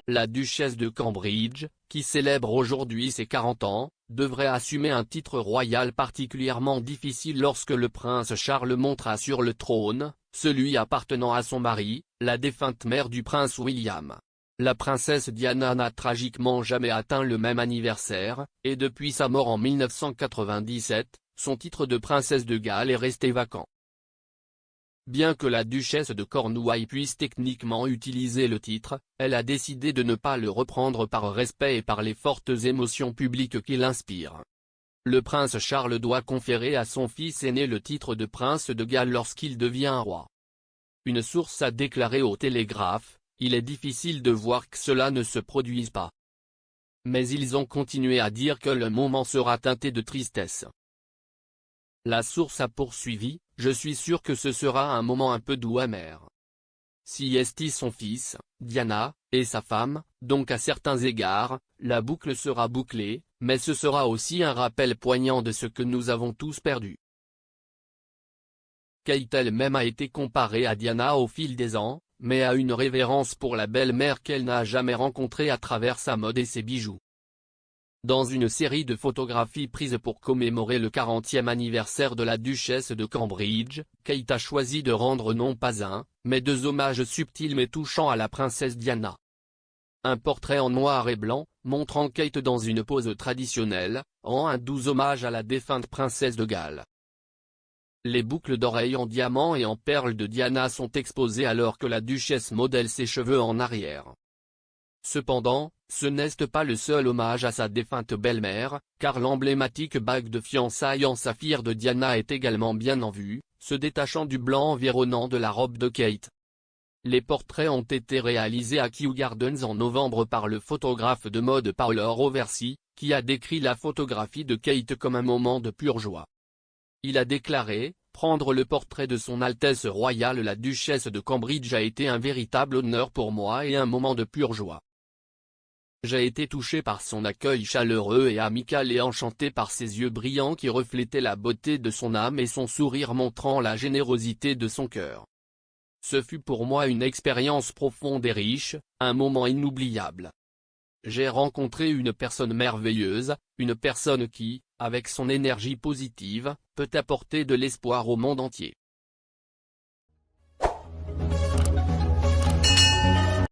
la duchesse de Cambridge, qui célèbre aujourd'hui ses 40 ans, devrait assumer un titre royal particulièrement difficile lorsque le prince Charles montera sur le trône, celui appartenant à son mari, la défunte mère du prince William. La princesse Diana n'a tragiquement jamais atteint le même anniversaire, et depuis sa mort en 1997, son titre de princesse de Galles est resté vacant. Bien que la duchesse de Cornouailles puisse techniquement utiliser le titre, elle a décidé de ne pas le reprendre par respect et par les fortes émotions publiques qu'il inspire. Le prince Charles doit conférer à son fils aîné le titre de prince de Galles lorsqu'il devient roi. Une source a déclaré au Télégraphe: « Il est difficile de voir que cela ne se produise pas. » Mais ils ont continué à dire que le moment sera teinté de tristesse. La source a poursuivi: « Je suis sûr que ce sera un moment un peu doux amer. Si est son fils, Diana, et sa femme, donc à certains égards, la boucle sera bouclée, mais ce sera aussi un rappel poignant de ce que nous avons tous perdu. » Kate elle-même a été comparée à Diana au fil des ans, mais a une révérence pour la belle-mère qu'elle n'a jamais rencontrée à travers sa mode et ses bijoux. Dans une série de photographies prises pour commémorer le 40e anniversaire de la duchesse de Cambridge, Kate a choisi de rendre non pas un, mais deux hommages subtils mais touchants à la princesse Diana. Un portrait en noir et blanc, montrant Kate dans une pose traditionnelle, rend un doux hommage à la défunte princesse de Galles. Les boucles d'oreilles en diamant et en perles de Diana sont exposées alors que la duchesse modèle ses cheveux en arrière. Cependant, ce n'est pas le seul hommage à sa défunte belle-mère, car l'emblématique bague de fiançailles en saphir de Diana est également bien en vue, se détachant du blanc environnant de la robe de Kate. Les portraits ont été réalisés à Kew Gardens en novembre par le photographe de mode Paolo Roversi, qui a décrit la photographie de Kate comme un moment de pure joie. Il a déclaré: « Prendre le portrait de son Altesse royale la duchesse de Cambridge a été un véritable honneur pour moi et un moment de pure joie. J'ai été touché par son accueil chaleureux et amical et enchanté par ses yeux brillants qui reflétaient la beauté de son âme et son sourire montrant la générosité de son cœur. Ce fut pour moi une expérience profonde et riche, un moment inoubliable. J'ai rencontré une personne merveilleuse, une personne qui, avec son énergie positive, peut apporter de l'espoir au monde entier. »